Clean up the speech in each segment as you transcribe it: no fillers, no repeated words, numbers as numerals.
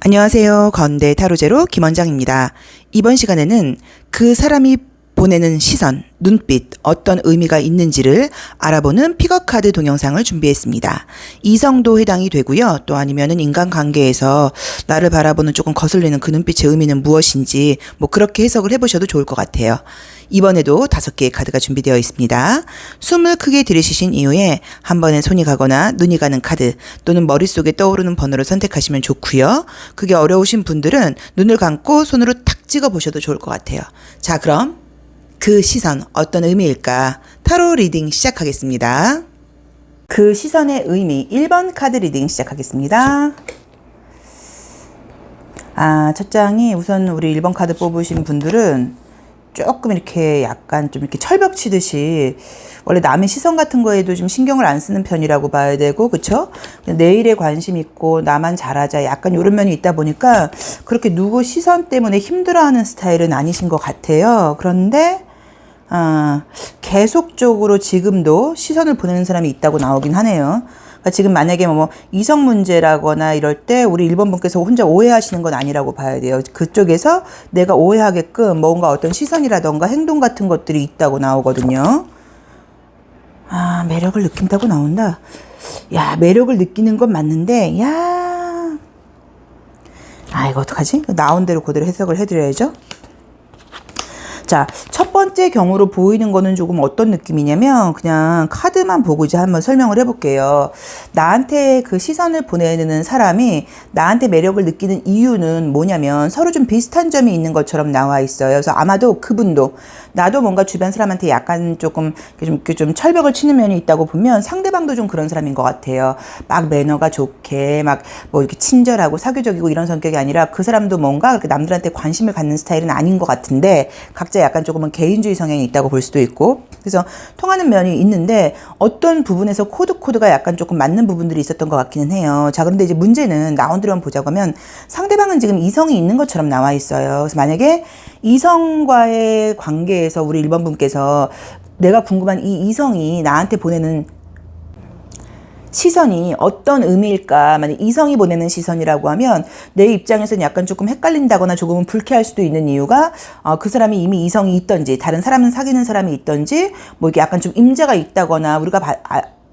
안녕하세요. 건대 타로제로 김원장입니다. 이번 시간에는 그 사람이 보내는 시선, 눈빛, 어떤 의미가 있는지를 알아보는 픽업 카드 동영상을 준비했습니다. 이성도 해당이 되고요. 또 아니면은 인간관계에서 나를 바라보는 조금 거슬리는 그 눈빛의 의미는 무엇인지 그렇게 해석을 해보셔도 좋을 것 같아요. 이번에도 5개의 카드가 준비되어 있습니다. 숨을 크게 들이쉬신 이후에 한 번에 손이 가거나 눈이 가는 카드 또는 머릿속에 떠오르는 번호를 선택하시면 좋고요. 그게 어려우신 분들은 눈을 감고 손으로 탁 찍어 보셔도 좋을 것 같아요. 자, 그럼 그 시선 어떤 의미일까? 타로 리딩 시작하겠습니다. 그 시선의 의미 1번 카드 리딩 시작하겠습니다. 첫 장이 우선 우리 1번 카드 뽑으신 분들은 조금 이렇게 약간 좀 이렇게 철벽 치듯이 원래 남의 시선 같은 거에도 좀 신경을 안 쓰는 편이라고 봐야 되고, 그쵸? 내 일에 관심 있고 나만 잘하자 약간 이런 면이 있다 보니까 그렇게 누구 시선 때문에 힘들어하는 스타일은 아니신 것 같아요. 그런데 계속적으로 지금도 시선을 보내는 사람이 있다고 나오긴 하네요. 그러니까 지금 만약에 이성 문제라거나 이럴 때 우리 1번 분께서 혼자 오해하시는 건 아니라고 봐야 돼요. 그쪽에서 내가 오해하게끔 뭔가 어떤 시선이라던가 행동 같은 것들이 있다고 나오거든요. 매력을 느낀다고 나온다. 야, 매력을 느끼는 건 맞는데, 이거 어떡하지? 나온 대로 그대로 해석을 해드려야죠. 자, 첫 번째 경우로 보이는 거는 조금 어떤 느낌이냐면 그냥 카드만 보고 이제 한번 설명을 해볼게요. 나한테 그 시선을 보내는 사람이 나한테 매력을 느끼는 이유는 뭐냐면 서로 좀 비슷한 점이 있는 것처럼 나와 있어요. 그래서 아마도 그분도 나도 뭔가 주변 사람한테 약간 조금 좀 철벽을 치는 면이 있다고 보면 상대방도 좀 그런 사람인 것 같아요. 막 매너가 좋게 막 이렇게 친절하고 사교적이고 이런 성격이 아니라 그 사람도 뭔가 그렇게 남들한테 관심을 갖는 스타일은 아닌 것 같은데 각자 약간 조금은 개인주의 성향이 있다고 볼 수도 있고, 그래서 통하는 면이 있는데 어떤 부분에서 코드가 약간 조금 맞는 부분들이 있었던 것 같기는 해요. 자, 그런데 이제 문제는 나온 대로만 보자고 하면 상대방은 지금 이성이 있는 것처럼 나와 있어요. 그래서 만약에 이성과의 관계에서 우리 1번 분께서 내가 궁금한 이 이성이 나한테 보내는 시선이 어떤 의미일까? 만약 이성이 보내는 시선이라고 하면 내 입장에서는 약간 조금 헷갈린다거나 조금은 불쾌할 수도 있는 이유가 그 사람이 이미 이성이 있던지 다른 사람은 사귀는 사람이 있던지 이게 약간 좀 임자가 있다거나 우리가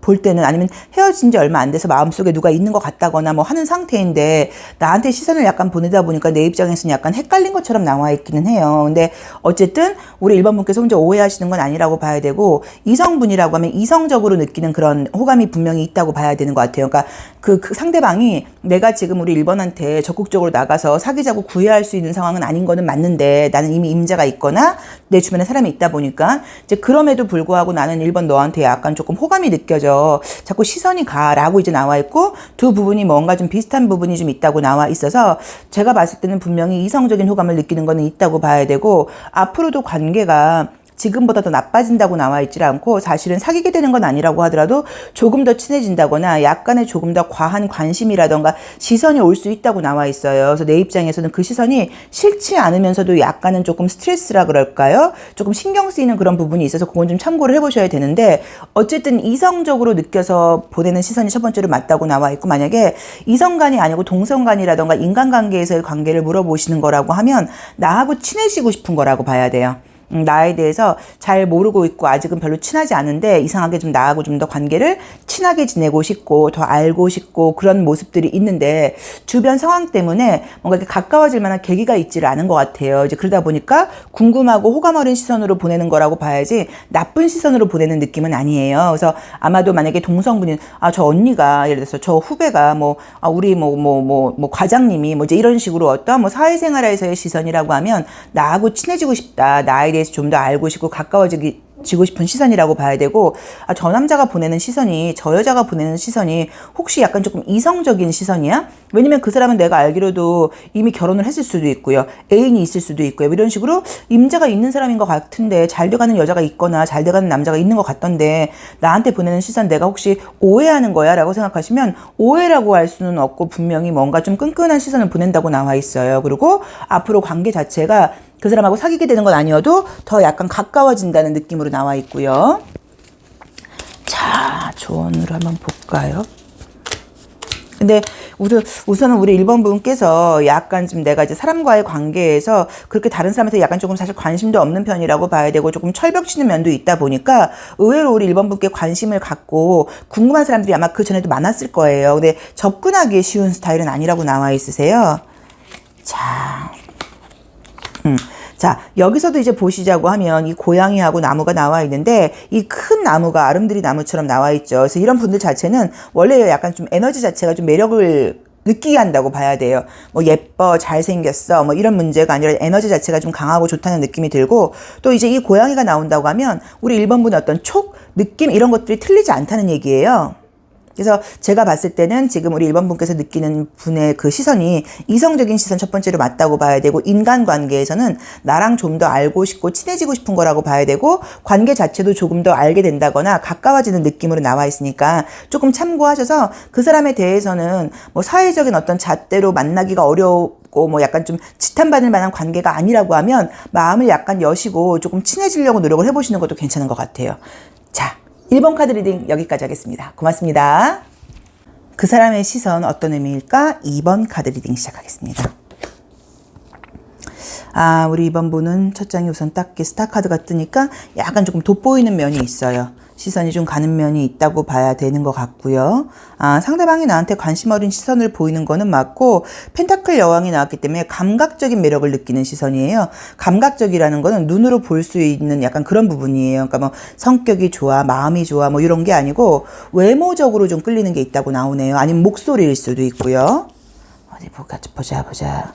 볼 때는 아니면 헤어진 지 얼마 안 돼서 마음속에 누가 있는 것 같다거나 하는 상태인데 나한테 시선을 약간 보내다 보니까 내 입장에서는 약간 헷갈린 것처럼 나와 있기는 해요. 근데 어쨌든 우리 1번 분께서 혼자 오해하시는 건 아니라고 봐야 되고, 이성분이라고 하면 이성적으로 느끼는 그런 호감이 분명히 있다고 봐야 되는 것 같아요. 그러니까 그 상대방이 내가 지금 우리 1번한테 적극적으로 나가서 사귀자고 구애할 수 있는 상황은 아닌 거는 맞는데 나는 이미 임자가 있거나 내 주변에 사람이 있다 보니까 이제 그럼에도 불구하고 나는 1번 너한테 약간 조금 호감이 느껴져. 자꾸 시선이 가라고 이제 나와 있고, 두 부분이 뭔가 좀 비슷한 부분이 좀 있다고 나와 있어서 제가 봤을 때는 분명히 이성적인 호감을 느끼는 거는 있다고 봐야 되고, 앞으로도 관계가 지금보다 더 나빠진다고 나와 있질 않고 사실은 사귀게 되는 건 아니라고 하더라도 조금 더 친해진다거나 약간의 조금 더 과한 관심이라던가 시선이 올 수 있다고 나와 있어요. 그래서 내 입장에서는 그 시선이 싫지 않으면서도 약간은 조금 스트레스라 그럴까요? 조금 신경 쓰이는 그런 부분이 있어서 그건 좀 참고를 해보셔야 되는데, 어쨌든 이성적으로 느껴서 보내는 시선이 첫 번째로 맞다고 나와 있고, 만약에 이성간이 아니고 동성간이라던가 인간관계에서의 관계를 물어보시는 거라고 하면 나하고 친해지고 싶은 거라고 봐야 돼요. 나에 대해서 잘 모르고 있고 아직은 별로 친하지 않은데 이상하게 좀 나하고 좀 더 관계를 친하게 지내고 싶고 더 알고 싶고 그런 모습들이 있는데 주변 상황 때문에 뭔가 이렇게 가까워질 만한 계기가 있지를 않은 것 같아요. 이제 그러다 보니까 궁금하고 호감 어린 시선으로 보내는 거라고 봐야지 나쁜 시선으로 보내는 느낌은 아니에요. 그래서 아마도 만약에 동성분인 저 언니가 예를 들어서 저 후배가 우리 과장님이 이제 이런 식으로 어떤 사회생활에서의 시선이라고 하면 나하고 친해지고 싶다, 나에 대해서 좀 더 알고 싶고 가까워지고 싶은 시선이라고 봐야 되고, 저 남자가 보내는 시선이 저 여자가 보내는 시선이 혹시 약간 조금 이성적인 시선이야? 왜냐면 그 사람은 내가 알기로도 이미 결혼을 했을 수도 있고요, 애인이 있을 수도 있고요, 이런 식으로 임자가 있는 사람인 것 같은데 잘 돼가는 여자가 있거나 잘 돼가는 남자가 있는 것 같던데 나한테 보내는 시선 내가 혹시 오해하는 거야? 라고 생각하시면 오해라고 할 수는 없고 분명히 뭔가 좀 끈끈한 시선을 보낸다고 나와 있어요. 그리고 앞으로 관계 자체가 그 사람하고 사귀게 되는 건 아니어도 더 약간 가까워진다는 느낌으로 나와 있고요. 자, 조언을 한번 볼까요? 근데 우선은 우리 1번 분께서 약간 좀 내가 이제 사람과의 관계에서 그렇게 다른 사람한테 약간 조금 사실 관심도 없는 편이라고 봐야 되고 조금 철벽 치는 면도 있다 보니까 의외로 우리 1번 분께 관심을 갖고 궁금한 사람들이 아마 그 전에도 많았을 거예요. 근데 접근하기 쉬운 스타일은 아니라고 나와 있으세요. 자, 여기서도 이제 보시자고 하면 이 고양이하고 나무가 나와 있는데 이 큰 나무가 아름드리 나무처럼 나와 있죠. 그래서 이런 분들 자체는 원래 약간 좀 에너지 자체가 좀 매력을 느끼게 한다고 봐야 돼요. 뭐 예뻐, 잘생겼어, 뭐 이런 문제가 아니라 에너지 자체가 좀 강하고 좋다는 느낌이 들고 또 이제 이 고양이가 나온다고 하면 우리 1번 분의 어떤 촉, 느낌 이런 것들이 틀리지 않다는 얘기예요. 그래서 제가 봤을 때는 지금 우리 1번 분께서 느끼는 분의 그 시선이 이성적인 시선 첫 번째로 맞다고 봐야 되고 인간관계에서는 나랑 좀 더 알고 싶고 친해지고 싶은 거라고 봐야 되고 관계 자체도 조금 더 알게 된다거나 가까워지는 느낌으로 나와 있으니까 조금 참고하셔서 그 사람에 대해서는 뭐 사회적인 어떤 잣대로 만나기가 어렵고 뭐 약간 좀 지탄받을 만한 관계가 아니라고 하면 마음을 약간 여시고 조금 친해지려고 노력을 해보시는 것도 괜찮은 것 같아요. 자, 1번 카드 리딩 여기까지 하겠습니다. 고맙습니다. 그 사람의 시선 어떤 의미일까? 2번 카드 리딩 시작하겠습니다. 우리 2번 분은 첫 장이 우선 딱 스타 카드가 뜨니까 약간 조금 돋보이는 면이 있어요. 시선이 좀 가는 면이 있다고 봐야 되는 것 같고요. 상대방이 나한테 관심 어린 시선을 보이는 거는 맞고 펜타클 여왕이 나왔기 때문에 감각적인 매력을 느끼는 시선이에요. 감각적이라는 거는 눈으로 볼 수 있는 약간 그런 부분이에요. 그러니까 뭐 성격이 좋아, 마음이 좋아 뭐 이런 게 아니고 외모적으로 좀 끌리는 게 있다고 나오네요. 아니면 목소리일 수도 있고요. 어디 보자.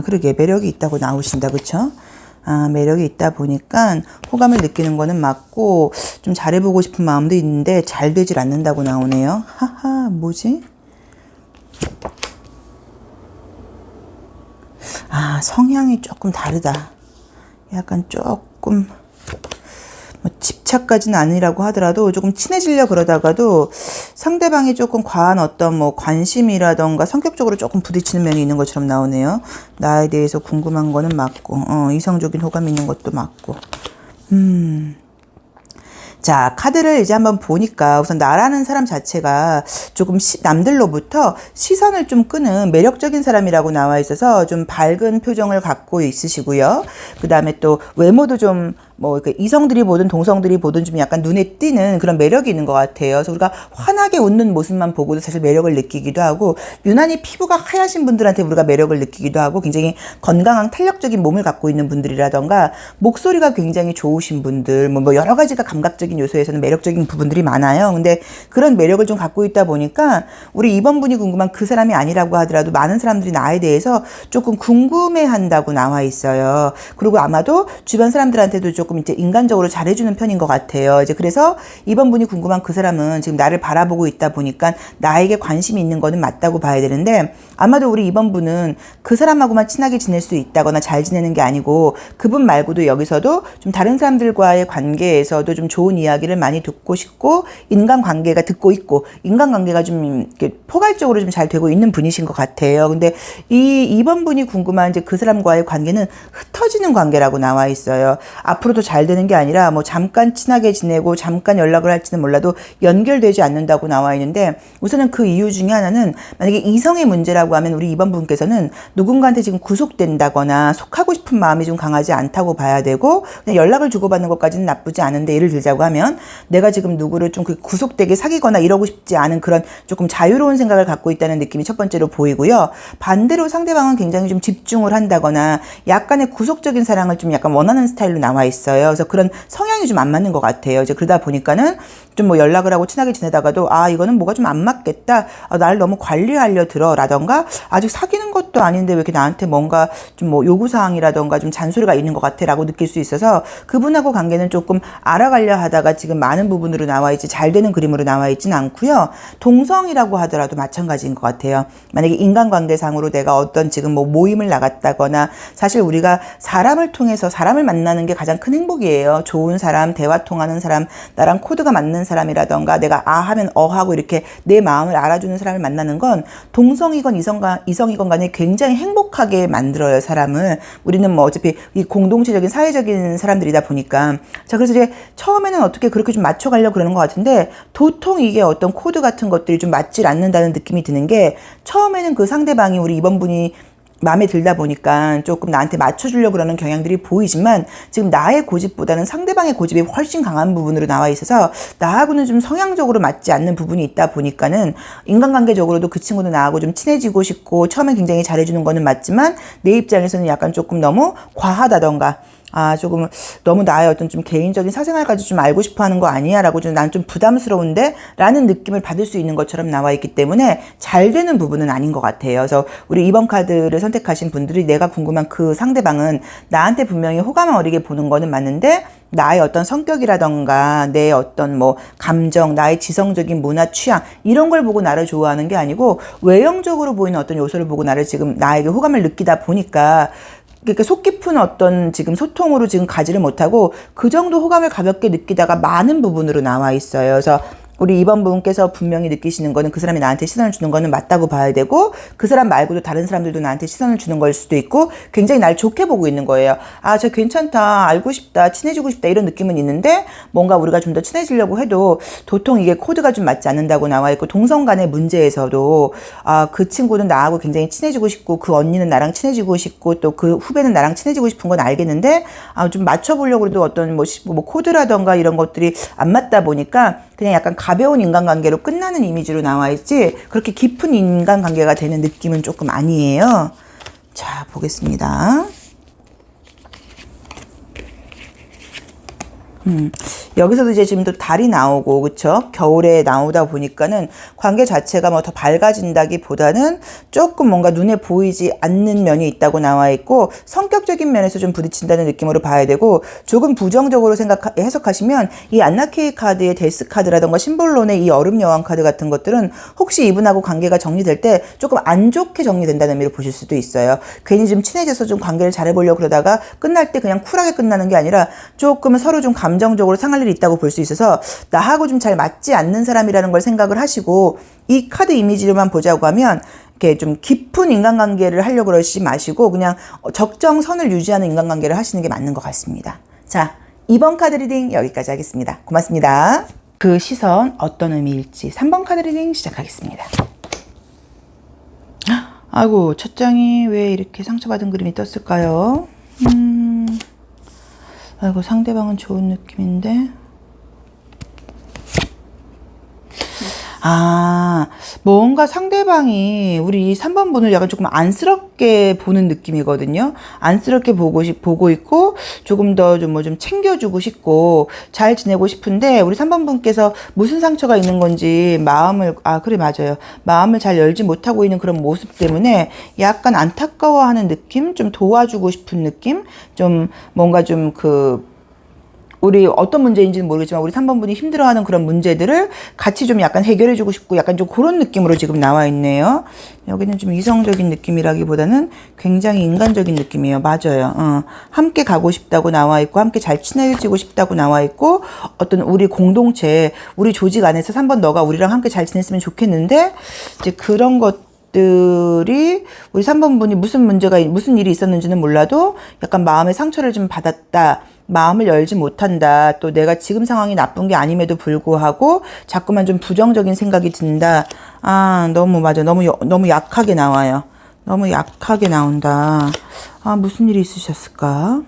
그러게 매력이 있다고 나오신다. 그쵸? 매력이 있다 보니까 호감을 느끼는 거는 맞고 좀 잘해보고 싶은 마음도 있는데 잘 되질 않는다고 나오네요. 하하, 뭐지? 성향이 조금 다르다. 약간 조금 뭐 집착까지는 아니라고 하더라도 조금 친해지려 그러다가도 상대방이 조금 과한 어떤 뭐 관심이라던가 성격적으로 조금 부딪히는 면이 있는 것처럼 나오네요. 나에 대해서 궁금한 거는 맞고 이성적인 호감이 있는 것도 맞고 자, 카드를 이제 한번 보니까 우선 나라는 사람 자체가 조금 남들로부터 시선을 좀 끄는 매력적인 사람이라고 나와 있어서 좀 밝은 표정을 갖고 있으시고요. 그 다음에 또 외모도 좀 뭐 이성들이 보든 동성들이 보든 좀 약간 눈에 띄는 그런 매력이 있는 것 같아요. 그래서 우리가 환하게 웃는 모습만 보고도 사실 매력을 느끼기도 하고 유난히 피부가 하얗신 분들한테 우리가 매력을 느끼기도 하고 굉장히 건강한 탄력적인 몸을 갖고 있는 분들이라던가 목소리가 굉장히 좋으신 분들 뭐 여러 가지가 감각적인 요소에서는 매력적인 부분들이 많아요. 근데 그런 매력을 좀 갖고 있다 보니까 우리 2번 분이 궁금한 그 사람이 아니라고 하더라도 많은 사람들이 나에 대해서 조금 궁금해한다고 나와 있어요. 그리고 아마도 주변 사람들한테도 조금 이제 인간적으로 잘해주는 편인 것 같아요. 이제 그래서 2번 분이 궁금한 그 사람은 지금 나를 바라보고 있다 보니까 나에게 관심이 있는 거는 맞다고 봐야 되는데 아마도 우리 2번 분은 그 사람하고만 친하게 지낼 수 있다거나 잘 지내는 게 아니고 그분 말고도 여기서도 좀 다른 사람들과의 관계에서도 좀 좋은 이야기를 많이 듣고 싶고 인간관계가 듣고 있고 인간관계가 좀 이렇게 포괄적으로 좀 잘 되고 있는 분이신 것 같아요. 근데 이 2번 분이 궁금한 이제 그 사람과의 관계는 흩어지는 관계라고 나와 있어요. 앞으로도 잘 되는 게 아니라 뭐 잠깐 친하게 지내고 잠깐 연락을 할지는 몰라도 연결되지 않는다고 나와 있는데 우선은 그 이유 중에 하나는 만약에 이성의 문제라고 하면 우리 2번 분께서는 누군가한테 지금 구속된다거나 속하고 싶은 마음이 좀 강하지 않다고 봐야 되고 그냥 연락을 주고받는 것까지는 나쁘지 않은데 예를 들자고 하면 내가 지금 누구를 좀 구속되게 사귀거나 이러고 싶지 않은 그런 조금 자유로운 생각을 갖고 있다는 느낌이 첫 번째로 보이고요. 반대로 상대방은 굉장히 좀 집중을 한다거나 약간의 구속적인 사랑을 좀 약간 원하는 스타일로 나와 있어요. 그래서 그런 성향이 좀 안 맞는 것 같아요. 이제 그러다 보니까는 좀 뭐 연락을 하고 친하게 지내다가도 이거는 뭐가 좀 안 맞겠다. 나를 너무 관리하려 들어라던가 아직 사귀는 것도 아닌데 왜 이렇게 나한테 뭔가 좀 뭐 요구사항이라던가 좀 잔소리가 있는 것 같아라고 느낄 수 있어서 그분하고 관계는 조금 알아가려 하다가 지금 많은 부분으로 나와 있지 잘 되는 그림으로 나와 있지는 않고요. 동성이라고 하더라도 마찬가지인 것 같아요. 만약에 인간관계상으로 내가 어떤 지금 뭐 모임을 나갔다거나 사실 우리가 사람을 통해서 사람을 만나는 게 가장 큰 행복이에요. 좋은 사람, 대화 통하는 사람, 나랑 코드가 맞는 사람이라던가 내가 하면 하고 이렇게 내 마음을 알아주는 사람을 만나는 건 동성이건 이성이건 간에 굉장히 행복한 행복하게 만들어요, 사람을. 우리는 뭐 어차피 이 공동체적인 사회적인 사람들이다 보니까. 자, 그래서 이제 처음에는 어떻게 그렇게 좀 맞춰가려고 그러는 것 같은데, 도통 이게 어떤 코드 같은 것들이 좀 맞질 않는다는 느낌이 드는 게, 처음에는 그 상대방이 우리 이번 분이 마음에 들다 보니까 조금 나한테 맞춰주려고 그러는 경향들이 보이지만, 지금 나의 고집보다는 상대방의 고집이 훨씬 강한 부분으로 나와 있어서 나하고는 좀 성향적으로 맞지 않는 부분이 있다 보니까는, 인간관계적으로도 그 친구도 나하고 좀 친해지고 싶고 처음엔 굉장히 잘해주는 거는 맞지만 내 입장에서는 약간 조금 너무 과하다던가, 조금 너무 나의 어떤 좀 개인적인 사생활까지 좀 알고 싶어 하는 거 아니야? 라고 좀 난 좀 부담스러운데? 라는 느낌을 받을 수 있는 것처럼 나와 있기 때문에 잘 되는 부분은 아닌 것 같아요. 그래서 우리 2번 카드를 선택하신 분들이, 내가 궁금한 그 상대방은 나한테 분명히 호감 어리게 보는 거는 맞는데, 나의 어떤 성격이라던가 내 어떤 뭐 감정, 나의 지성적인 문화 취향, 이런 걸 보고 나를 좋아하는 게 아니고 외형적으로 보이는 어떤 요소를 보고 나를 지금 나에게 호감을 느끼다 보니까, 그러니까 속 깊은 어떤 지금 소통으로 지금 가지를 못하고 그 정도 호감을 가볍게 느끼다가 많은 부분으로 나와 있어요. 그래서 우리 2번 분께서 분명히 느끼시는 거는 그 사람이 나한테 시선을 주는 거는 맞다고 봐야 되고, 그 사람 말고도 다른 사람들도 나한테 시선을 주는 걸 수도 있고, 굉장히 날 좋게 보고 있는 거예요. 저 괜찮다, 알고 싶다, 친해지고 싶다, 이런 느낌은 있는데, 뭔가 우리가 좀 더 친해지려고 해도 도통 이게 코드가 좀 맞지 않는다고 나와 있고, 동성 간의 문제에서도 그 친구는 나하고 굉장히 친해지고 싶고, 그 언니는 나랑 친해지고 싶고, 또 그 후배는 나랑 친해지고 싶은 건 알겠는데, 좀 맞춰보려고 해도 어떤 뭐 코드라던가 이런 것들이 안 맞다 보니까 그냥 약간 가벼운 인간관계로 끝나는 이미지로 나와 있지, 그렇게 깊은 인간관계가 되는 느낌은 조금 아니에요. 자, 보겠습니다. 여기서도 이제 지금 또 달이 나오고, 그쵸? 겨울에 나오다 보니까는 관계 자체가 뭐 더 밝아진다기보다는 조금 뭔가 눈에 보이지 않는 면이 있다고 나와 있고, 성격적인 면에서 좀 부딪힌다는 느낌으로 봐야 되고, 조금 부정적으로 해석하시면 이 안나케이 카드의 데스 카드라던가 심볼론의 이 얼음 여왕 카드 같은 것들은 혹시 이분하고 관계가 정리될 때 조금 안 좋게 정리된다는 의미로 보실 수도 있어요. 괜히 좀 친해져서 좀 관계를 잘해보려고 그러다가 끝날 때 그냥 쿨하게 끝나는 게 아니라 조금은 서로 좀 감정적으로 상할 일이 있다고 볼 수 있어서 나하고 좀 잘 맞지 않는 사람이라는 걸 생각을 하시고, 이 카드 이미지로만 보자고 하면 이렇게 좀 깊은 인간관계를 하려고 그러지 마시고 그냥 적정선을 유지하는 인간관계를 하시는 게 맞는 것 같습니다. 자, 2번 카드 리딩 여기까지 하겠습니다. 고맙습니다. 그 시선 어떤 의미일지 3번 카드 리딩 시작하겠습니다. 아이고, 첫 장이 왜 이렇게 상처받은 그림이 떴을까요? 아이고, 상대방은 좋은 느낌인데. 뭔가 상대방이 우리 3번 분을 약간 조금 안쓰럽게 보는 느낌이거든요. 안쓰럽게 보고 있고, 조금 더 좀 좀 챙겨주고 싶고, 잘 지내고 싶은데, 우리 3번 분께서 무슨 상처가 있는 건지 그래, 맞아요. 마음을 잘 열지 못하고 있는 그런 모습 때문에 약간 안타까워하는 느낌? 좀 도와주고 싶은 느낌? 좀 뭔가 좀 우리 어떤 문제인지는 모르겠지만 우리 3번 분이 힘들어하는 그런 문제들을 같이 좀 약간 해결해주고 싶고, 약간 좀 그런 느낌으로 지금 나와 있네요. 여기는 좀 이성적인 느낌이라기보다는 굉장히 인간적인 느낌이에요. 맞아요. 함께 가고 싶다고 나와 있고, 함께 잘 친해지고 싶다고 나와 있고, 어떤 우리 공동체, 우리 조직 안에서 3번 너가 우리랑 함께 잘 지냈으면 좋겠는데, 이제 그런 것들이 우리 3번 분이 무슨 일이 있었는지는 몰라도 약간 마음의 상처를 좀 받았다, 마음을 열지 못한다, 또 내가 지금 상황이 나쁜 게 아님에도 불구하고 자꾸만 좀 부정적인 생각이 든다. 맞아. 너무 약하게 나와요. 너무 약하게 나온다. 무슨 일이 있으셨을까?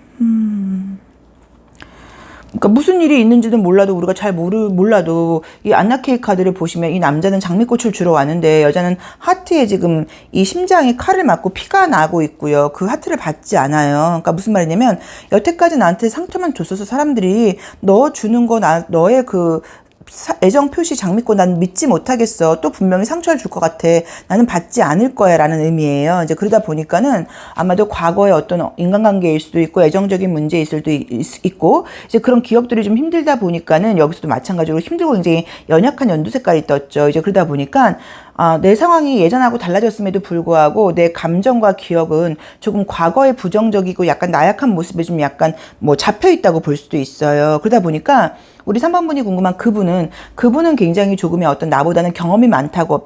그러니까 무슨 일이 있는지는 몰라도, 우리가 잘 몰라도 이 안나케이 카드를 보시면 이 남자는 장미꽃을 주러 왔는데 여자는 하트에 지금 이 심장에 칼을 맞고 피가 나고 있고요. 그 하트를 받지 않아요. 그러니까 무슨 말이냐면, 여태까지 나한테 상처만 줬어서 사람들이 너 주는 거, 너의 그 애정 표시 장미꽃 난 믿지 못하겠어. 또 분명히 상처를 줄 것 같아. 나는 받지 않을 거야. 라는 의미예요. 이제 그러다 보니까는 아마도 과거의 어떤 인간관계일 수도 있고, 애정적인 문제일 수도 있고, 이제 그런 기억들이 좀 힘들다 보니까는 여기서도 마찬가지로 힘들고 굉장히 연약한 연두 색깔이 떴죠. 이제 그러다 보니까 내 상황이 예전하고 달라졌음에도 불구하고 내 감정과 기억은 조금 과거의 부정적이고 약간 나약한 모습에 좀 약간 뭐 잡혀 있다고 볼 수도 있어요. 그러다 보니까 우리 3번 분이 궁금한 그분은 굉장히 조금의 어떤 나보다는 경험이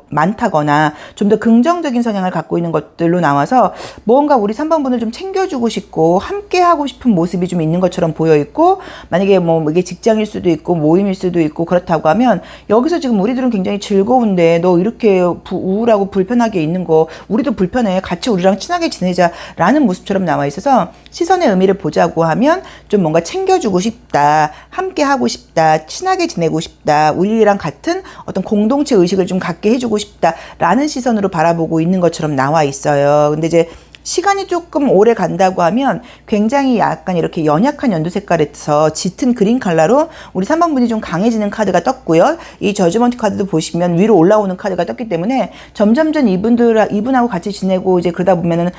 많다거나 좀 더 긍정적인 성향을 갖고 있는 것들로 나와서 뭔가 우리 3번 분을 좀 챙겨주고 싶고 함께 하고 싶은 모습이 좀 있는 것처럼 보여 있고, 만약에 뭐 이게 직장일 수도 있고 모임일 수도 있고 그렇다고 하면 여기서 지금 우리들은 굉장히 즐거운데 너 이렇게 우울하고 불편하게 있는 거 우리도 불편해, 같이 우리랑 친하게 지내자라는 모습처럼 나와 있어서 시선의 의미를 보자고 하면 좀 뭔가 챙겨주고 싶다, 함께 하고 싶다, 친하게 지내고 싶다, 우리랑 같은 어떤 공동체 의식을 좀 갖게 해주고 싶다라는 시선으로 바라보고 있는 것처럼 나와 있어요. 근데 이제 시간이 조금 오래 간다고 하면 굉장히 약간 이렇게 연약한 연두 색깔에서 짙은 그린 컬러로 우리 3번 분이 좀 강해지는 카드가 떴고요. 이 저지먼트 카드도 보시면 위로 올라오는 카드가 떴기 때문에 점점점 이분하고 같이 지내고 이제 그러다 보면은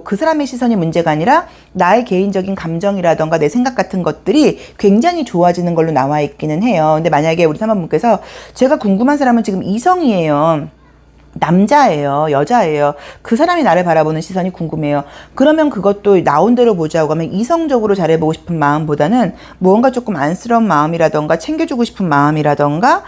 그 사람의 시선이 문제가 아니라 나의 개인적인 감정이라던가 내 생각 같은 것들이 굉장히 좋아지는 걸로 나와 있기는 해요. 근데 만약에 우리 3번 분께서 제가 궁금한 사람은 지금 이성이에요, 남자예요, 여자예요, 그 사람이 나를 바라보는 시선이 궁금해요. 그러면 그것도 나온 대로 보자고 하면 이성적으로 잘해보고 싶은 마음보다는 무언가 조금 안쓰러운 마음이라던가 챙겨주고 싶은 마음이라던가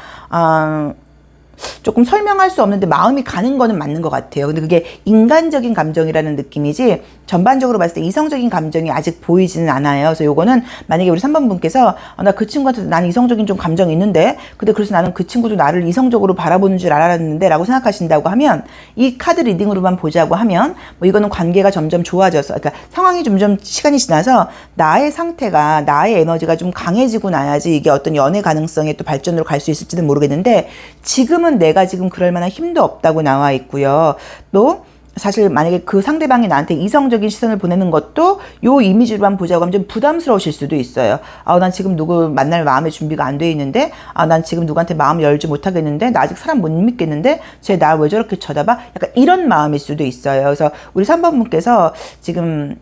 조금 설명할 수 없는데 마음이 가는 거는 맞는 것 같아요. 근데 그게 인간적인 감정이라는 느낌이지 전반적으로 봤을 때 이성적인 감정이 아직 보이지는 않아요. 그래서 요거는 만약에 우리 3번 분께서 나 그 친구한테 난 이성적인 좀 감정이 있는데 근데 그래서 나는 그 친구도 나를 이성적으로 바라보는 줄 알았는데 라고 생각하신다고 하면, 이 카드 리딩으로만 보자고 하면 뭐 이거는 관계가 점점 좋아져서, 그러니까 상황이 점점 시간이 지나서 나의 상태가, 나의 에너지가 좀 강해지고 나야지 이게 어떤 연애 가능성의 또 발전으로 갈 수 있을지는 모르겠는데 지금은 내가 지금 그럴 만한 힘도 없다고 나와 있고요. 또 사실 만약에 그 상대방이 나한테 이성적인 시선을 보내는 것도 요 이미지로만 보자고 하면 좀 부담스러우실 수도 있어요. 난 지금 누구 만날 마음의 준비가 안 돼 있는데, 난 지금 누구한테 마음 열지 못하겠는데, 나 아직 사람 못 믿겠는데, 쟤 나 왜 저렇게 쳐다봐? 약간 이런 마음일 수도 있어요. 그래서 우리 3번 분께서 지금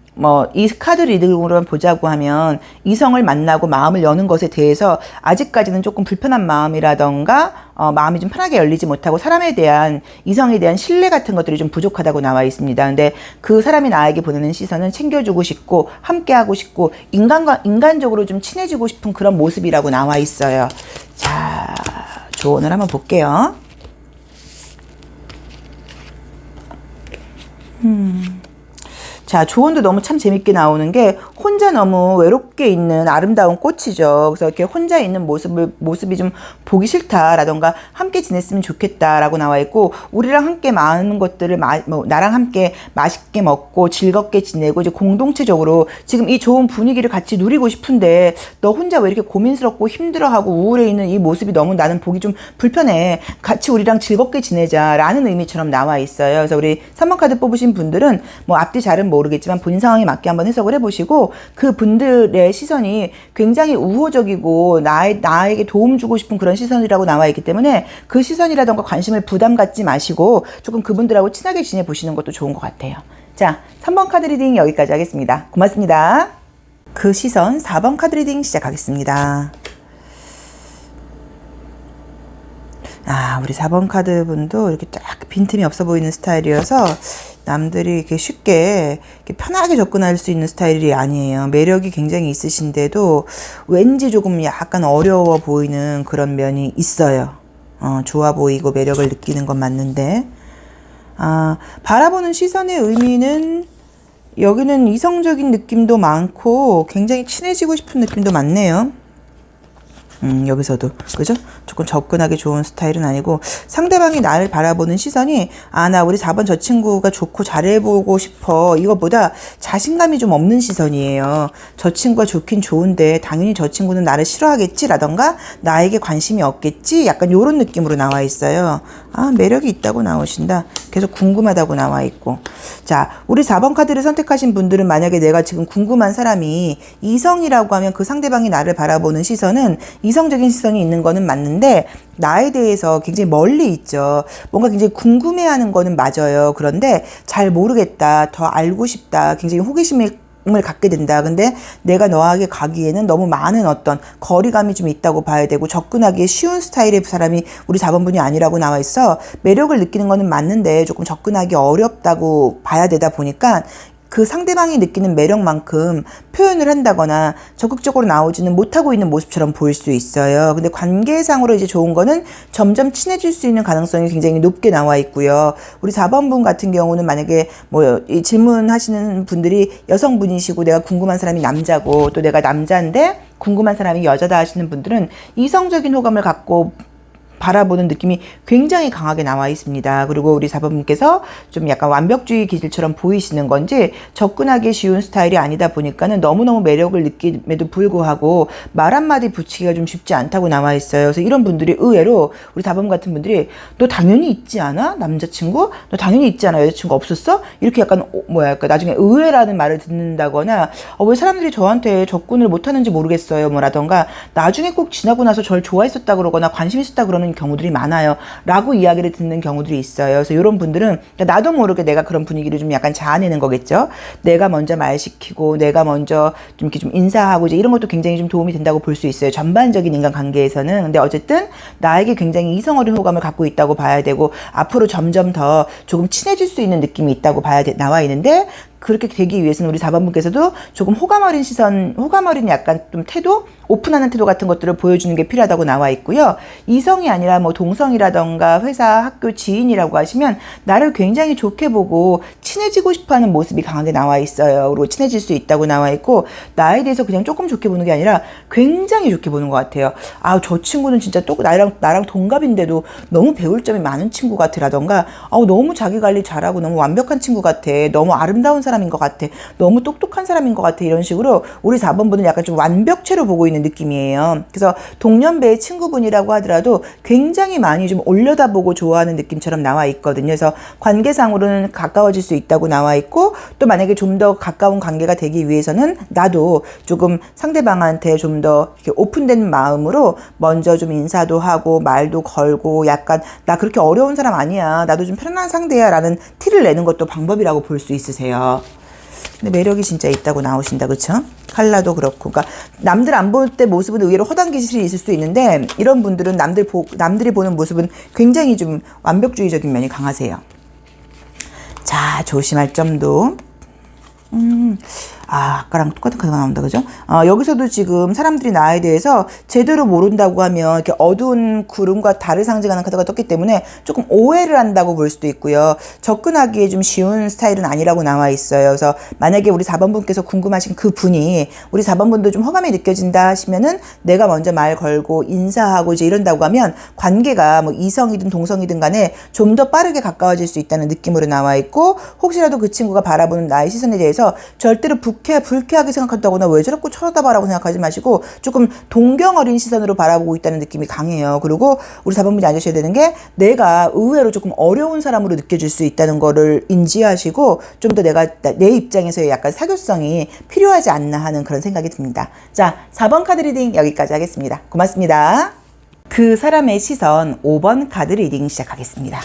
이 카드 리딩으로만 보자고 하면 이성을 만나고 마음을 여는 것에 대해서 아직까지는 조금 불편한 마음이라던가 마음이 좀 편하게 열리지 못하고 사람에 대한, 이성에 대한 신뢰 같은 것들이 좀 부족하다고 나와 있습니다. 근데 그 사람이 나에게 보내는 시선은 챙겨주고 싶고 함께하고 싶고 인간적으로 좀 친해지고 싶은 그런 모습이라고 나와 있어요. 자, 조언을 한번 볼게요. 자, 조언도 너무 참 재밌게 나오는 게 혼자 너무 외롭게 있는 아름다운 꽃이죠. 그래서 이렇게 혼자 있는 모습이 좀 보기 싫다라던가 함께 지냈으면 좋겠다라고 나와 있고, 우리랑 함께 많은 것들을 나랑 함께 맛있게 먹고 즐겁게 지내고 이제 공동체적으로 지금 이 좋은 분위기를 같이 누리고 싶은데 너 혼자 왜 이렇게 고민스럽고 힘들어하고 우울해 있는 이 모습이 너무 나는 보기 좀 불편해. 같이 우리랑 즐겁게 지내자라는 의미처럼 나와 있어요. 그래서 우리 3번 카드 뽑으신 분들은 앞뒤 잘은 모르겠지만 본인 상황에 맞게 한번 해석을 해보시고, 그 분들의 시선이 굉장히 우호적이고 나에게 도움 주고 싶은 그런 시선이라고 나와 있기 때문에 그 시선이라던가 관심을 부담 갖지 마시고 조금 그분들하고 친하게 지내보시는 것도 좋은 것 같아요. 자, 3번 카드 리딩 여기까지 하겠습니다. 고맙습니다. 그 시선 4번 카드 리딩 시작하겠습니다. 우리 4번 카드 분도 이렇게 딱 빈틈이 없어 보이는 스타일이어서 남들이 이렇게 쉽게 이렇게 편하게 접근할 수 있는 스타일이 아니에요. 매력이 굉장히 있으신데도 왠지 조금 약간 어려워 보이는 그런 면이 있어요. 좋아 보이고 매력을 느끼는 건 맞는데, 바라보는 시선의 의미는 여기는 이성적인 느낌도 많고 굉장히 친해지고 싶은 느낌도 많네요. 여기서도 그죠? 조금 접근하기 좋은 스타일은 아니고 상대방이 나를 바라보는 시선이 나 우리 4번 저 친구가 좋고 잘해보고 싶어, 이것보다 자신감이 좀 없는 시선이에요. 저 친구가 좋긴 좋은데 당연히 저 친구는 나를 싫어하겠지 라던가 나에게 관심이 없겠지, 약간 이런 느낌으로 나와 있어요. 매력이 있다고 나오신다. 계속 궁금하다고 나와 있고. 자, 우리 4번 카드를 선택하신 분들은 만약에 내가 지금 궁금한 사람이 이성이라고 하면 그 상대방이 나를 바라보는 시선은 이성적인 시선이 있는 거는 맞는데 나에 대해서 굉장히 멀리 있죠. 뭔가 굉장히 궁금해하는 거는 맞아요. 그런데 잘 모르겠다, 더 알고 싶다, 굉장히 호기심이 을 갖게 된다. 근데 내가 너에게 가기에는 너무 많은 어떤 거리감이 좀 있다고 봐야 되고 접근하기에 쉬운 스타일의 사람이 우리 4번분이 아니라고 나와 있어. 매력을 느끼는 거는 맞는데 조금 접근하기 어렵다고 봐야 되다 보니까 그 상대방이 느끼는 매력만큼 표현을 한다거나 적극적으로 나오지는 못하고 있는 모습처럼 보일 수 있어요. 근데 관계상으로 이제 좋은 거는 점점 친해질 수 있는 가능성이 굉장히 높게 나와 있고요. 우리 4번분 같은 경우는 만약에 뭐 이 질문하시는 분들이 여성분이시고 내가 궁금한 사람이 남자고 또 내가 남자인데 궁금한 사람이 여자다 하시는 분들은 이성적인 호감을 갖고 바라보는 느낌이 굉장히 강하게 나와 있습니다. 그리고 우리 4번분께서 좀 약간 완벽주의 기질처럼 보이시는 건지 접근하기 쉬운 스타일이 아니다 보니까는 너무너무 매력을 느낌에도 불구하고 말 한마디 붙이기가 좀 쉽지 않다고 나와 있어요. 그래서 이런 분들이 의외로 우리 4번분 같은 분들이 너 당연히 있지 않아? 남자친구? 너 당연히 있지 않아? 여자친구 없었어? 이렇게 약간 뭐랄까 나중에 의외라는 말을 듣는다거나 왜 사람들이 저한테 접근을 못하는지 모르겠어요. 뭐라던가 나중에 꼭 지나고 나서 절 좋아했었다 그러거나 관심 있었다 그러는 경우들이 많아요. 라고 이야기를 듣는 경우들이 있어요. 그래서 이런 분들은 나도 모르게 내가 그런 분위기를 좀 약간 자아내는 거겠죠. 내가 먼저 말 시키고 내가 먼저 좀 이렇게 좀 인사하고 이제 이런 것도 굉장히 좀 도움이 된다고 볼 수 있어요. 전반적인 인간관계에서는. 근데 어쨌든 나에게 굉장히 이성 어린 호감을 갖고 있다고 봐야 되고 앞으로 점점 더 조금 친해질 수 있는 느낌이 있다고 나와 있는데 그렇게 되기 위해서는 우리 4번분께서도 조금 호감 어린 시선, 호감 어린 약간 좀 태도, 오픈하는 태도 같은 것들을 보여주는 게 필요하다고 나와 있고요. 이성이 아니라 뭐 동성이라던가 회사, 학교 지인이라고 하시면 나를 굉장히 좋게 보고 친해지고 싶어하는 모습이 강하게 나와 있어요. 그리고 친해질 수 있다고 나와 있고 나에 대해서 그냥 조금 좋게 보는 게 아니라 굉장히 좋게 보는 것 같아요. 아, 저 친구는 진짜 또 나랑 동갑인데도 너무 배울 점이 많은 친구 같으라던가 너무 자기 관리 잘하고 너무 완벽한 친구 같아. 너무 아름다운 사람인 것 같아. 너무 똑똑한 사람인 것 같아. 이런 식으로 우리 4번분은 약간 좀 완벽체로 보고 있는 느낌이에요. 그래서 동년배의 친구분이라고 하더라도 굉장히 많이 좀 올려다보고 좋아하는 느낌처럼 나와 있거든요. 그래서 관계상으로는 가까워질 수 있다고 나와 있고 또 만약에 좀 더 가까운 관계가 되기 위해서는 나도 조금 상대방한테 좀 더 이렇게 오픈된 마음으로 먼저 좀 인사도 하고 말도 걸고 약간 나 그렇게 어려운 사람 아니야. 나도 좀 편안한 상대야 라는 티를 내는 것도 방법이라고 볼 수 있으세요. 근데 매력이 진짜 있다고 나오신다. 그쵸? 칼라도 그렇고. 그러니까 남들 안 볼 때 모습은 의외로 허당 기질이 있을 수 있는데 이런 분들은 남들이 보는 모습은 굉장히 좀 완벽주의적인 면이 강하세요. 자, 조심할 점도. 아까랑 똑같은 카드가 나온다, 그죠? 여기서도 지금 사람들이 나에 대해서 제대로 모른다고 하면 이렇게 어두운 구름과 달을 상징하는 카드가 떴기 때문에 조금 오해를 한다고 볼 수도 있고요. 접근하기에 좀 쉬운 스타일은 아니라고 나와 있어요. 그래서 만약에 우리 4번분께서 궁금하신 그 분이 우리 4번분도 좀 허감이 느껴진다 하시면은 내가 먼저 말 걸고 인사하고 이제 이런다고 하면 관계가 뭐 이성이든 동성이든 간에 좀 더 빠르게 가까워질 수 있다는 느낌으로 나와 있고 혹시라도 그 친구가 바라보는 나의 시선에 대해서 절대로 불쾌하게 생각한다거나 왜 저렇게 쳐다봐라고 생각하지 마시고 조금 동경 어린 시선으로 바라보고 있다는 느낌이 강해요. 그리고 우리 4번분이 아셔야 되는 게 내가 의외로 조금 어려운 사람으로 느껴질 수 있다는 거를 인지하시고 좀 더 내 입장에서의 약간 사교성이 필요하지 않나 하는 그런 생각이 듭니다. 자, 4번 카드 리딩 여기까지 하겠습니다. 고맙습니다. 그 사람의 시선 5번 카드 리딩 시작하겠습니다.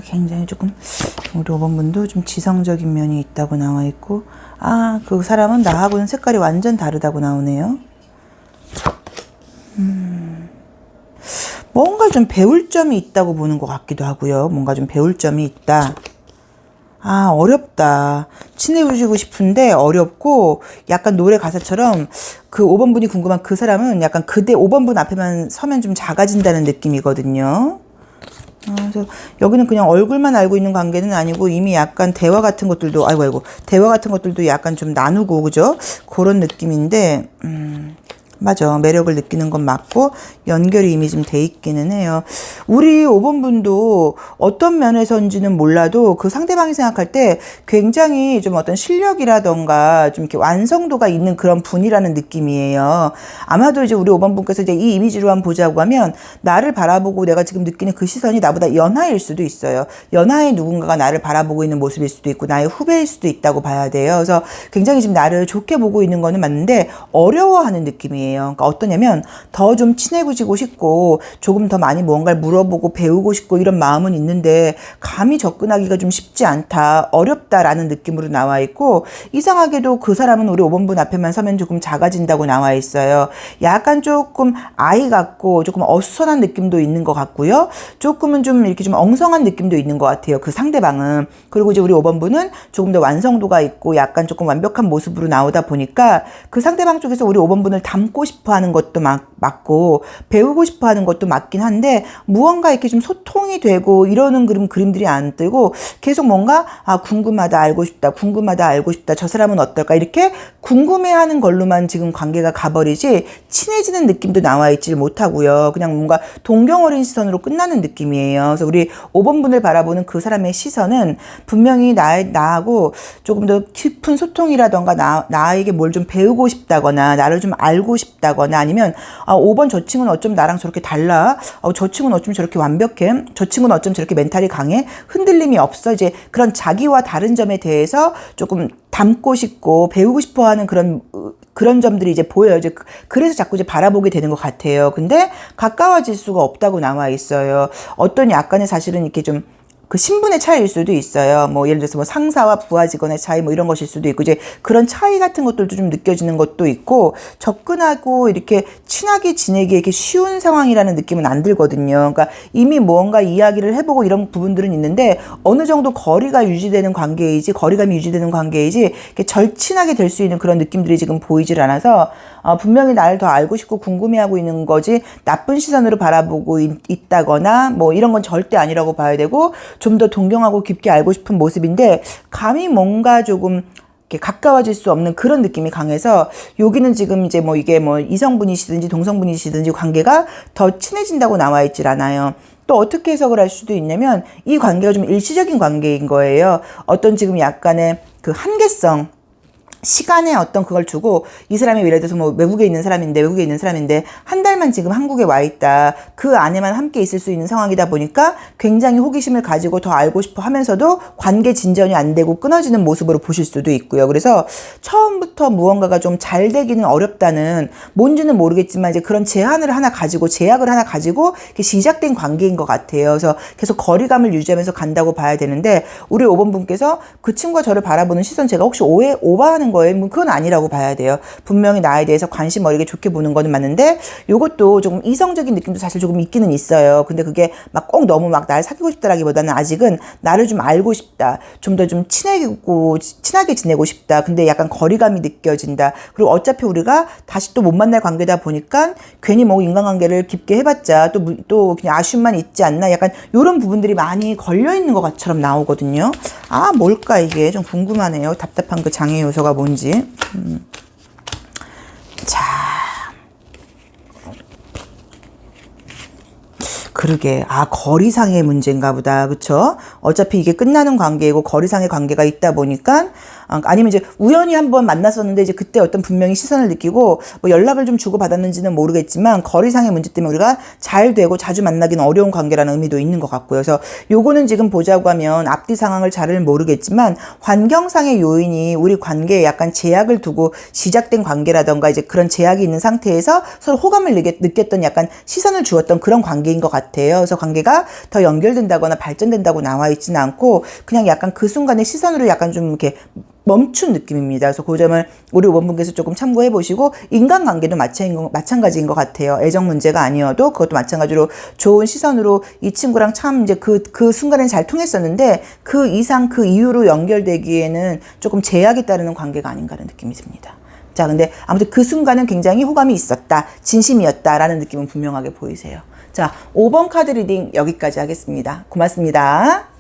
굉장히 조금 우리 5번분도 좀 지성적인 면이 있다고 나와 있고 그 사람은 나하고는 색깔이 완전 다르다고 나오네요. 뭔가 좀 배울 점이 있다고 보는 것 같기도 하고요. 뭔가 좀 배울 점이 있다. 어렵다. 친해지고 싶은데 어렵고 약간 노래 가사처럼 그 5번분이 궁금한 그 사람은 약간 그대 5번분 앞에만 서면 좀 작아진다는 느낌이거든요. 그래서 여기는 그냥 얼굴만 알고 있는 관계는 아니고 이미 약간 대화 같은 것들도 대화 같은 것들도 약간 좀 나누고 그죠? 그런 느낌인데 맞아. 매력을 느끼는 건 맞고 연결이 이미 좀 돼 있기는 해요. 우리 5번분도 어떤 면에서인지는 몰라도 그 상대방이 생각할 때 굉장히 좀 어떤 실력이라던가 좀 이렇게 완성도가 있는 그런 분이라는 느낌이에요. 아마도 이제 우리 5번분께서 이제 이 이미지로 한번 보자고 하면 나를 바라보고 내가 지금 느끼는 그 시선이 나보다 연하일 수도 있어요. 연하의 누군가가 나를 바라보고 있는 모습일 수도 있고 나의 후배일 수도 있다고 봐야 돼요. 그래서 굉장히 지금 나를 좋게 보고 있는 거는 맞는데 어려워하는 느낌이에요. 상황이에요. 그러니까 어떠냐면 더 좀 친해지고 싶고 조금 더 많이 무언가를 물어보고 배우고 싶고 이런 마음은 있는데 감히 접근하기가 좀 쉽지 않다, 어렵다라는 느낌으로 나와 있고, 이상하게도 그 사람은 우리 5번분 앞에만 서면 조금 작아진다고 나와 있어요. 약간 조금 아이 같고 조금 어수선한 느낌도 있는 것 같고요. 조금은 좀 이렇게 좀 엉성한 느낌도 있는 것 같아요. 그 상대방은. 그리고 이제 우리 5번분은 조금 더 완성도가 있고 약간 조금 완벽한 모습으로 나오다 보니까 그 상대방 쪽에서 우리 5번분을 닮고 싶어 하는 것도 맞고 배우고 싶어 하는 것도 맞긴 한데, 무언가 이렇게 좀 소통이 되고 이러는 그림들이 안 뜨고 계속 뭔가 궁금하다, 알고 싶다, 궁금하다, 알고 싶다, 저 사람은 어떨까, 이렇게 궁금해하는 걸로만 지금 관계가 가버리지 친해지는 느낌도 나와 있질 못하고요. 그냥 뭔가 동경어린 시선으로 끝나는 느낌이에요. 그래서 우리 5번분을 바라보는 그 사람의 시선은 분명히 나하고 조금 더 깊은 소통이라던가 나에게 뭘 좀 배우고 싶다거나 나를 좀 알고 싶다거나, 아니면 5번 저 친구는 어쩜 나랑 저렇게 달라, 저 친구는 어쩜 저렇게 완벽해, 저 친구는 어쩜 저렇게 멘탈이 강해, 흔들림이 없어, 이제 그런 자기와 다른 점에 대해서 조금 닮고 싶고 배우고 싶어 하는 그런 점들이 이제 보여요. 이제 그래서 자꾸 이제 바라보게 되는 것 같아요. 근데 가까워질 수가 없다고 나와 있어요. 어떤 약간의 사실은 이렇게 좀 그 신분의 차이일 수도 있어요. 뭐 예를 들어서 뭐 상사와 부하 직원의 차이 뭐 이런 것일 수도 있고, 이제 그런 차이 같은 것들도 좀 느껴지는 것도 있고, 접근하고 이렇게 친하게 지내기 이렇게 쉬운 상황이라는 느낌은 안 들거든요. 그러니까 이미 무언가 이야기를 해보고 이런 부분들은 있는데 어느 정도 거리감이 유지되는 관계이지 이렇게 절친하게 될 수 있는 그런 느낌들이 지금 보이질 않아서, 분명히 나를 더 알고 싶고 궁금해하고 있는 거지 나쁜 시선으로 바라보고 있다거나 뭐 이런 건 절대 아니라고 봐야 되고, 좀 더 동경하고 깊게 알고 싶은 모습인데 감히 뭔가 조금 가까워질 수 없는 그런 느낌이 강해서, 여기는 지금 이제 뭐 이게 뭐 이성분이시든지 동성분이시든지 관계가 더 친해진다고 나와 있질 않아요. 또 어떻게 해석을 할 수도 있냐면 이 관계가 좀 일시적인 관계인 거예요. 어떤 지금 약간의 그 한계성, 시간에 어떤 그걸 주고, 이 사람이 예를 들어서 뭐 외국에 있는 사람인데 한 달만 지금 한국에 와 있다, 그 안에만 함께 있을 수 있는 상황이다 보니까 굉장히 호기심을 가지고 더 알고 싶어 하면서도 관계 진전이 안 되고 끊어지는 모습으로 보실 수도 있고요. 그래서 처음부터 무언가가 좀 잘 되기는 어렵다는, 뭔지는 모르겠지만 이제 그런 제약을 하나 가지고 이렇게 시작된 관계인 것 같아요. 그래서 계속 거리감을 유지하면서 간다고 봐야 되는데, 우리 5번분께서 그 친구가 저를 바라보는 시선, 제가 혹시 오버하는 거예요? 뭐 그건 아니라고 봐야 돼요. 분명히 나에 대해서 관심 어리게 좋게 보는 거는 맞는데, 요것도 조금 이성적인 느낌도 사실 조금 있기는 있어요. 근데 그게 막 꼭 너무 막 나를 사귀고 싶다라기보다는 아직은 나를 좀 알고 싶다, 좀 더 좀 친하게 지내고 싶다, 근데 약간 거리감이 느껴진다, 그리고 어차피 우리가 다시 또 못 만날 관계다 보니까 괜히 뭐 인간관계를 깊게 해봤자 또 그냥 아쉬움만 있지 않나, 약간 요런 부분들이 많이 걸려있는 것처럼 나오거든요. 뭘까 이게 좀 궁금하네요. 답답한 그 장애 요소가 뭔지. 자, 그러게. 거리상의 문제인가 보다. 그쵸? 어차피 이게 끝나는 관계이고 거리상의 관계가 있다 보니까, 아니면 이제 우연히 한번 만났었는데 이제 그때 어떤 분명히 시선을 느끼고 뭐 연락을 좀 주고받았는지는 모르겠지만 거리상의 문제 때문에 우리가 잘 되고 자주 만나기는 어려운 관계라는 의미도 있는 것 같고요. 그래서 요거는 지금 보자고 하면 앞뒤 상황을 잘 모르겠지만 환경상의 요인이 우리 관계에 약간 제약을 두고 시작된 관계라던가 이제 그런 제약이 있는 상태에서 서로 호감을 느꼈던, 약간 시선을 주었던 그런 관계인 것 같아요. 그래서 관계가 더 연결된다거나 발전된다고 나와 있지는 않고 그냥 약간 그 순간의 시선으로 약간 좀 이렇게 멈춘 느낌입니다. 그래서 그 점을 우리 5번분께서 조금 참고해 보시고, 인간관계도 마찬가지인 것 같아요. 애정 문제가 아니어도 그것도 마찬가지로 좋은 시선으로 이 친구랑 참 이제 그 순간엔 잘 통했었는데 그 이상 그 이후로 연결되기에는 조금 제약이 따르는 관계가 아닌가라는 느낌이 듭니다. 자, 근데 아무튼 그 순간은 굉장히 호감이 있었다, 진심이었다라는 느낌은 분명하게 보이세요. 자, 5번 카드 리딩 여기까지 하겠습니다. 고맙습니다.